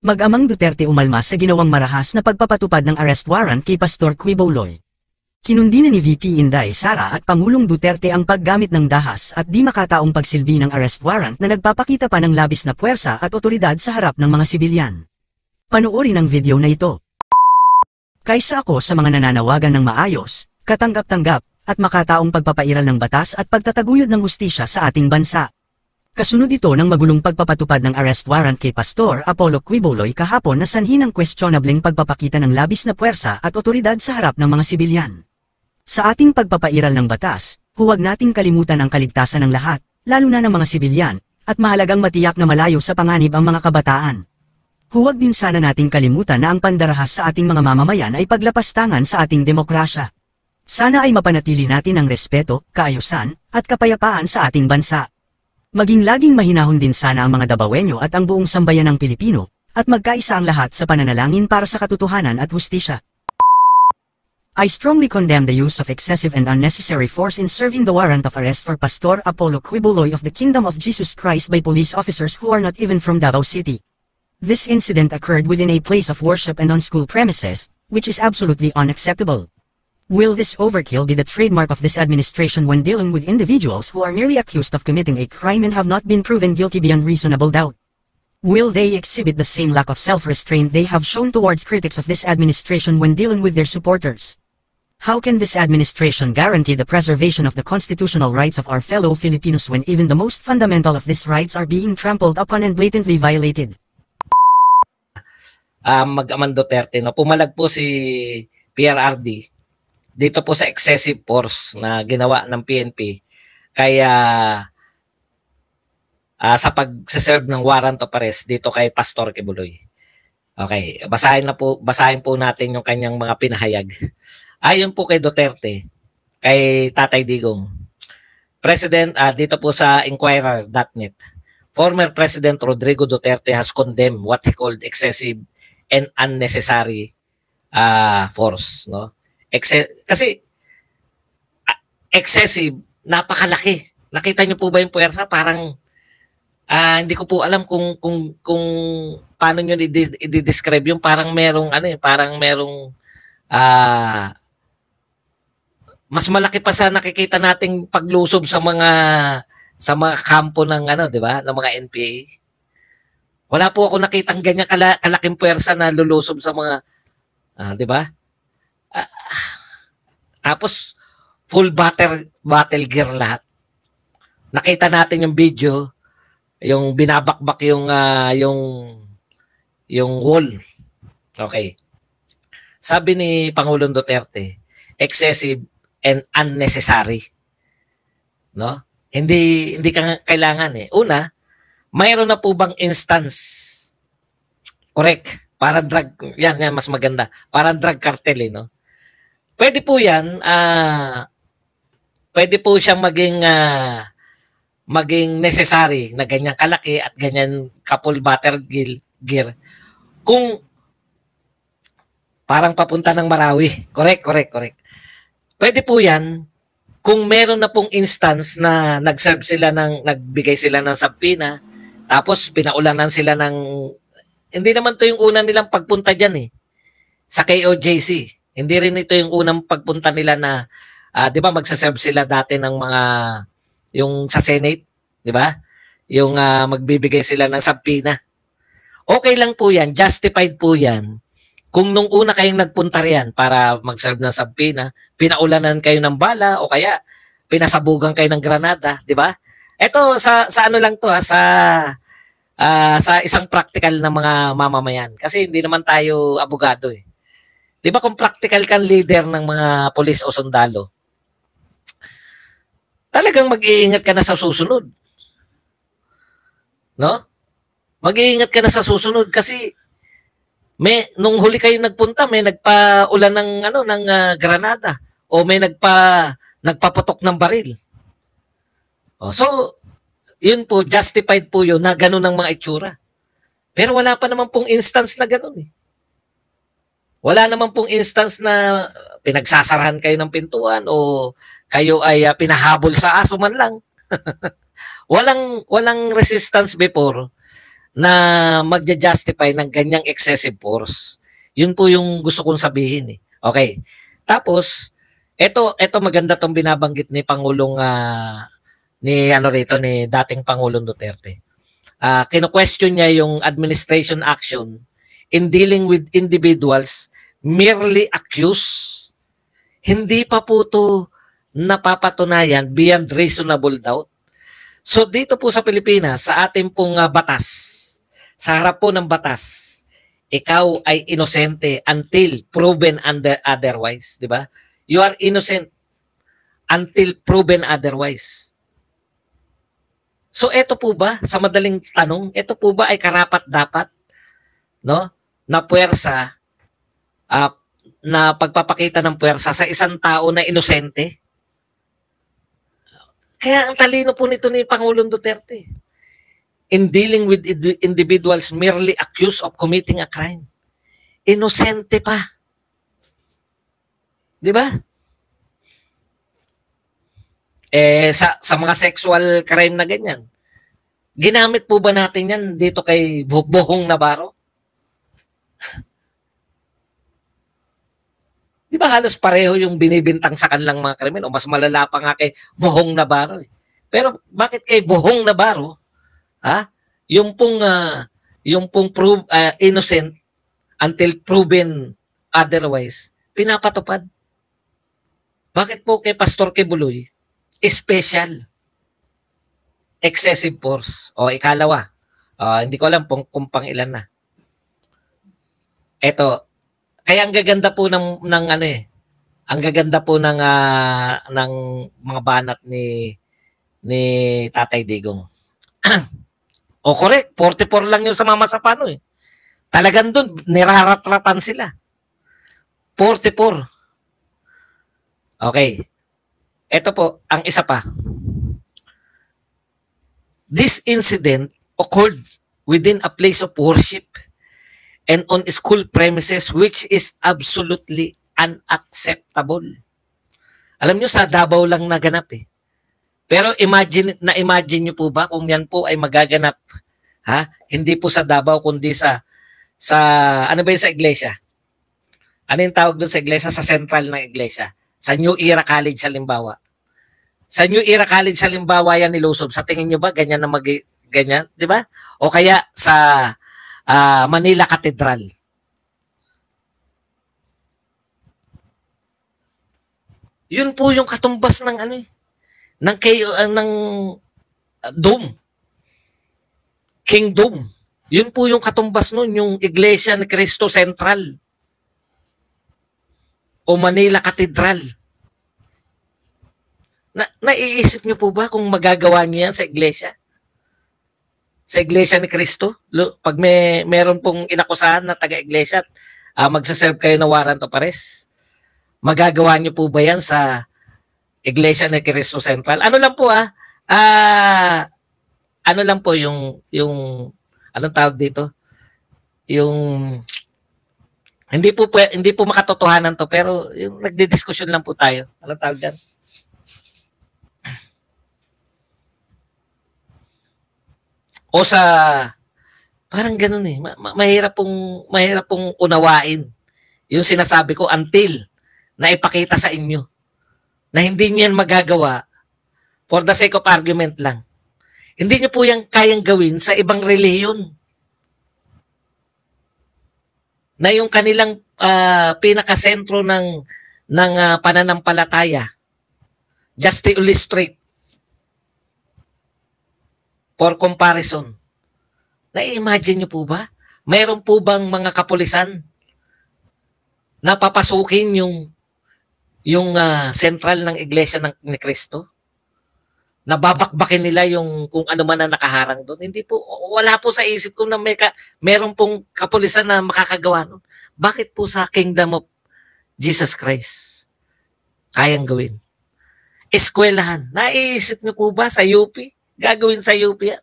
Mag-amang Duterte umalma sa ginawang marahas na pagpapatupad ng arrest warrant kay Pastor Quiboloy. Kinundi na ni VP Inday Sara at Pangulong Duterte ang paggamit ng dahas at di makataong pagsilbi ng arrest warrant na nagpapakita pa ng labis na puwersa at otoridad sa harap ng mga sibilyan. Panoorin ang video na ito. Kaysa ako sa mga nananawagan ng maayos, katanggap-tanggap, at makataong pagpapairal ng batas at pagtataguyod ng hustisya sa ating bansa. Kasunod ito ng magulong pagpapatupad ng arrest warrant kay Pastor Apollo Quiboloy kahapon na sanhi ng questionableng pagpapakita ng labis na puwersa at otoridad sa harap ng mga sibilyan. Sa ating pagpapairal ng batas, huwag nating kalimutan ang kaligtasan ng lahat, lalo na ng mga sibilyan, at mahalagang matiyak na malayo sa panganib ang mga kabataan. Huwag din sana nating kalimutan na ang pandarahas sa ating mga mamamayan ay paglapastangan sa ating demokrasya. Sana ay mapanatili natin ang respeto, kaayusan, at kapayapaan sa ating bansa. Maging laging mahinahon din sana ang mga Dabawenyo at ang buong sambayan ng Pilipino, at magkaisa ang lahat sa pananalangin para sa katotohanan at hustisya. I strongly condemn the use of excessive and unnecessary force in serving the warrant of arrest for Pastor Apollo Quiboloy of the Kingdom of Jesus Christ by police officers who are not even from Davao City. This incident occurred within a place of worship and on school premises, which is absolutely unacceptable. Will this overkill be the trademark of this administration when dealing with individuals who are merely accused of committing a crime and have not been proven guilty beyond reasonable doubt? Will they exhibit the same lack of self-restraint they have shown towards critics of this administration when dealing with their supporters? How can this administration guarantee the preservation of the constitutional rights of our fellow Filipinos when even the most fundamental of these rights are being trampled upon and blatantly violated? Mag-amang Duterte, no? Pumalag po si PRRD dito po sa excessive force na ginawa ng PNP kaya sa pag-serve ng warrant of arrest dito kay Pastor Quiboloy. Okay, basahin po natin yung kanyang mga pinahayag. Ayon po kay Duterte, kay Tatay Digong, President, dito po sa Inquirer.net, former President Rodrigo Duterte has condemned what he called excessive and unnecessary force, no? Kasi excessive, napakalaki. Nakita niyo po ba yung puwersa? Parang hindi ko po alam kung paano niyo i-describe yung parang merong mas malaki pa sa nakikita nating paglusob sa mga kampo ng di ba? Ng mga NPA. Wala po ako nakitang ganyan kalaking puwersa na lulusob sa mga di ba? Tapos full battle gear lahat. Nakita natin yung video, yung binabakbak yung wall. Okay. Sabi ni Pangulong Duterte, excessive and unnecessary. No? Hindi kailangan eh. Una, mayroon na po bang instance? Correct. Para drug, yan mas maganda. Para drug cartel eh, no? Pwede po yan, pwede po siyang maging necessary na ganyan kalaki at ganyan couple battle gear kung parang papunta ng Marawi. Correct. Pwede po yan kung meron na pong instance na nagbigay sila ng subpoena, tapos pinaulanan sila ng, hindi naman to yung una nilang pagpunta dyan eh, sa KOJC. Hindi rin ito yung unang pagpunta nila na, di ba, magsaserve sila dati ng mga, yung sa Senate, di ba? Yung magbibigay sila ng subpoena. Okay lang po yan, justified po yan. Kung nung una kayong nagpunta riyan para mag-serve ng subpoena, pinaulanan kayo ng bala o kaya pinasabugan kayo ng granada, di ba? Ito sa ano lang to sa isang practical na mga mamamayan. Kasi hindi naman tayo abogado eh. Di ba kung practical kang leader ng mga pulis o sundalo, talagang mag-iingat ka na sa susunod. No? Mag-iingat ka na sa susunod kasi nung huli kayo nagpunta, may nagpaulan ng granada o may nagpaputok ng baril. So, yun po, justified po yun na ganun ang mga itsura. Pero wala pa naman pong instance na ganun eh. Wala naman pong instance na pinagsasarahan kayo ng pintuan o kayo ay pinahabol sa aso man lang. walang resistance before na magja-justify ng ganyang excessive force. Yun po yung gusto kong sabihin eh. Okay. Tapos, ito maganda tong binabanggit ni Pangulong ni dating Pangulong Duterte. Kino-question niya yung administration action in dealing with individuals merely accused. Hindi pa po to napapatunayan beyond reasonable doubt. So dito po sa Pilipinas, sa ating pong batas, sa harap po ng batas, ikaw ay inosente until proven otherwise, di ba? You are innocent until proven otherwise. So ito po ba, sa madaling tanong, ito po ba ay karapat-dapat, no, na puwersa, na pagpapakita ng puwersa sa isang tao na inosente? Kaya ang talino po nito ni Pangulong Duterte. In dealing with individuals merely accused of committing a crime. Inosente pa. Di ba? Sa mga sexual crime na ganyan, ginamit po ba natin yan dito kay Bohong Navarro? Di ba halos pareho yung binibintang sa kanilang mga krimen o mas malala pa nga kay Bohong Navarro eh. Pero bakit kay Bohong Navarro, yung pong innocent until proven otherwise, pinapatupad? Bakit po kay Pastor Kibuloy, special, excessive force? O ikalawa, hindi ko alam kung pang ilan na. Ito, kaya ang gaganda po ng ang gaganda po ng mga banat ni Tatay Digong. O correct, 44 lang yung sa Mama Sapano eh. Talagang doon, niraratratan sila. 44. Okay. Ito po, ang isa pa. This incident occurred within a place of worship and on school premises which is absolutely unacceptable. Alam nyo, sa Davao lang naganap eh. Pero imagine nyo po ba kung yan po ay magaganap, hindi po sa Davao kundi sa ano ba yun, sa iglesia? Ano yung tawag doon sa iglesia? Sa central ng iglesia. Sa New Era College sa Limbawa. Sa New Era College sa Limbawa yan nilusob. Sa tingin nyo ba ganyan na ganyan, di ba? O kaya sa Manila Cathedral. Yun po yung katumbas ng ng Dome. King Dome. Yun po yung katumbas nun, yung Iglesia ni Cristo Central o Manila Cathedral. Naiisip niyo po ba kung magagawa niyo yan sa iglesia? Sa Iglesia ni Cristo? Pag meron pong inakusahan na taga-iglesia at magsaserve kayo ng warrant of arrest, magagawa niyo po ba yan sa Iglesia ni Cristo Central? Ano lang po ano lang po yung anong tawag dito? Yung hindi po makatotohanan to, pero yung nagdidiskusyon lang po tayo. Anong tawag diyan? O sa parang ganoon eh. Mahirap pong unawain yung sinasabi ko until na ipakita sa inyo na hindi niyo yan magagawa for the sake of argument lang. Hindi niyo po yan kayang gawin sa ibang relihiyon. Na yung kanilang pinakasentro ng pananampalataya. Just to illustrate. For comparison. Na-imagine niyo po ba? Mayroon po bang mga kapulisan na papasukin yung sentral ng Iglesia ni Cristo? Nababakbakin nila yung kung ano man na nakaharang doon? Hindi po, wala po sa isip ko na meron pong kapulisan na makakagawa nun. Bakit po sa Kingdom of Jesus Christ kayang gawin? Eskwelahan. Naiisip niyo po ba sa UP? Gagawin sa UP yan.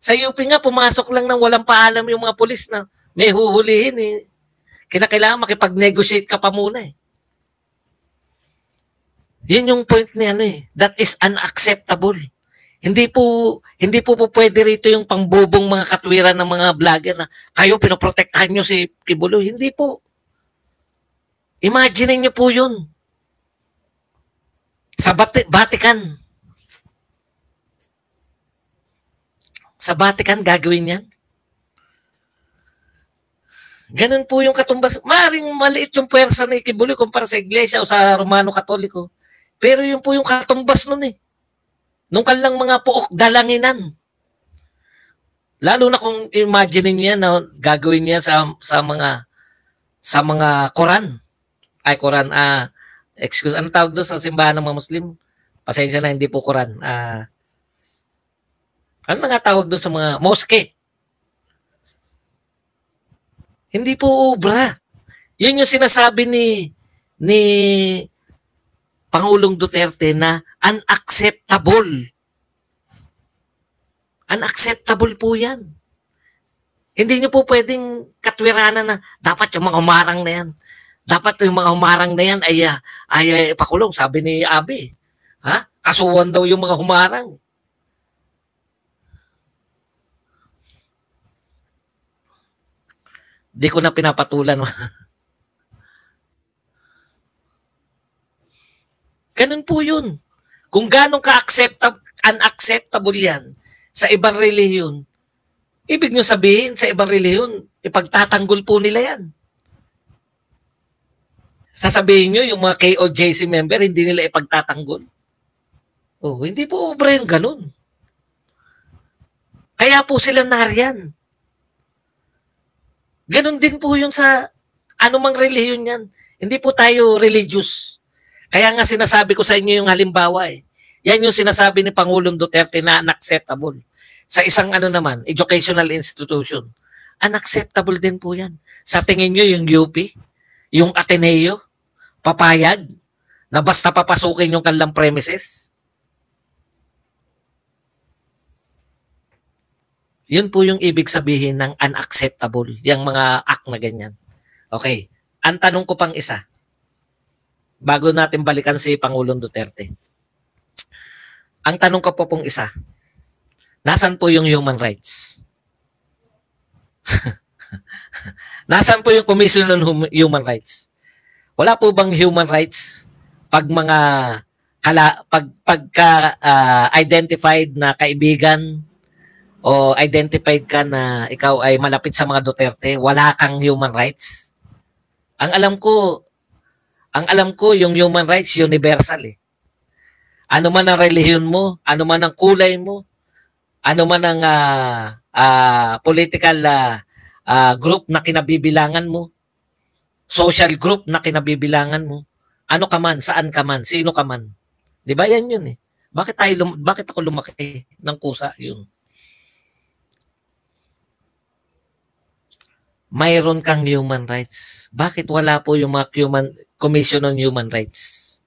Sa UP nga, pumasok lang ng walang paalam yung mga pulis na may huhulihin eh. Kinakailangan makipag-negotiate ka pa muna eh. Yun yung point ni That is unacceptable. Hindi po pwede rito yung pangbubong mga katwiran ng mga vlogger na kayo pinoprotektahan nyo si Kibuloy. Hindi po. Imagine niyo po yun. Sa Vatican. Sa Vatican gagawin yan. Ganun po yung katumbas. Maring maliit yung puwersa ni Kibuloy kumpara sa iglesia o sa Romano Katoliko. Pero yun po yung katumbas nun eh. Nung kanilang mga puok dalanginan. Lalo na kung imagine niya na gagawin niya sa mga Quran. Ay, Quran. Excuse, ano tawag doon sa simbahan ng mga Muslim? Pasensya na, hindi po Quran. Ano na nga tawag doon sa mga mosque? Hindi po obra. Yun yung sinasabi ni Pangulong Duterte na unacceptable. Unacceptable po yan. Hindi nyo po pwedeng katwiranan na dapat yung mga humarang na yan. Dapat yung mga humarang na yan ay pakulong. Sabi ni Abe. Ha? Kasuhan daw yung mga humarang. Di ko na pinapatulan. Ganun po yun. Kung gano'ng unacceptable yan sa ibang relihiyon, ibig nyo sabihin sa ibang relihiyon, ipagtatanggol po nila yan. Sasabihin nyo yung mga KOJC member, hindi nila ipagtatanggol. Oh, hindi po obra yung ganun. Kaya po sila nariyan. Ganun din po yun sa anumang relihiyon yan. Hindi po tayo religious. Kaya nga sinasabi ko sa inyo yung halimbawa eh. Yan yung sinasabi ni Pangulong Duterte na unacceptable. Sa isang naman, educational institution. Unacceptable din po yan. Sa tingin nyo yung UP, yung Ateneo, papayag na basta papasukin yung kanilang premises? Yun po yung ibig sabihin ng unacceptable, yung mga act na ganyan. Okay, ang tanong ko pang isa, bago natin balikan si Pangulong Duterte. Ang tanong ko po pong isa, nasan po yung human rights? Nasan po yung Commission on Human Rights? Wala po bang human rights pag mga identified na kaibigan o identified ka na ikaw ay malapit sa mga Duterte, wala kang human rights? Ang alam ko yung human rights universal eh. Ano man ang relihiyon mo, ano man ang kulay mo, ano man ang political group na kinabibilangan mo, social group na kinabibilangan mo, ano ka man, saan ka man, sino ka man. 'Di ba yan yun eh? Bakit ako lumaki ng kusa yun? Mayroon kang human rights. Bakit wala po yung mga Commission on Human Rights?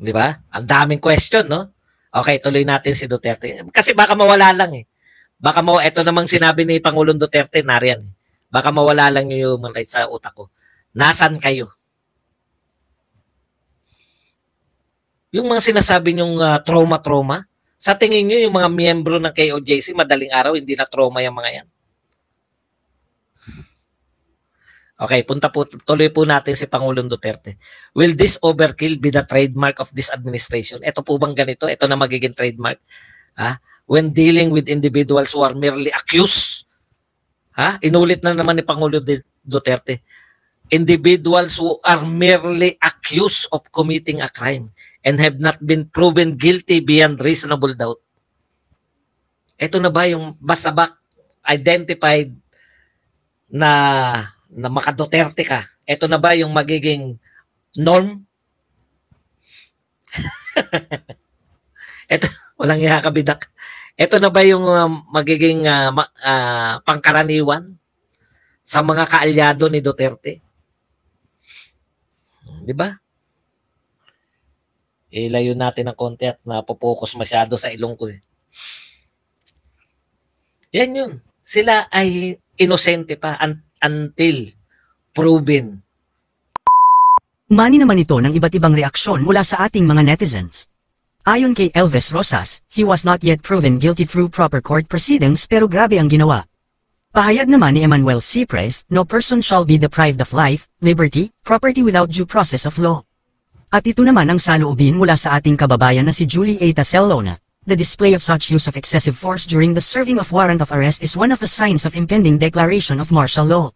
'Di ba? Ang daming question, no? Okay, tuloy natin si Duterte. Kasi baka mawala lang eh. Ito namang sinabi ni Pangulong Duterte, nariyan. Baka mawala lang yung human rights sa utak ko. Nasaan kayo? Yung mga sinasabi nyong trauma, sa tingin nyo yung mga miyembro ng KOJC, madaling araw, hindi na trauma yung mga yan. Okay, tuloy po natin si Pangulong Duterte. Will this overkill be the trademark of this administration? Ito po bang ganito? Ito na magiging trademark? When dealing with individuals who are merely accused? Inulit na naman ni Pangulong Duterte. Individuals who are merely accused of committing a crime and have not been proven guilty beyond reasonable doubt. Ito na ba yung basta identified na maka-Duterte ka? Ito na ba yung magiging norm? Ito, walang ihakabidak. Ito na ba yung magiging pangkaraniwan sa mga kaalyado ni Duterte? Di ba? Ilayo natin ng konti at napopokus masyado sa ilong ko eh. Yan yun. Sila ay inosente pa until proven. Umani naman ito ng iba't ibang reaksyon mula sa ating mga netizens. Ayon kay Elvis Rosas, he was not yet proven guilty through proper court proceedings pero grabe ang ginawa. Pahayag naman ni Emmanuel Cipres, no person shall be deprived of life, liberty, property without due process of law. At ito naman ang saloobin mula sa ating kababayan na si Julie A. Taselona. The display of such use of excessive force during the serving of warrant of arrest is one of the signs of impending declaration of martial law.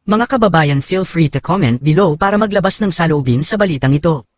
Mga kababayan, feel free to comment below para maglabas ng saloobin sa balitang ito.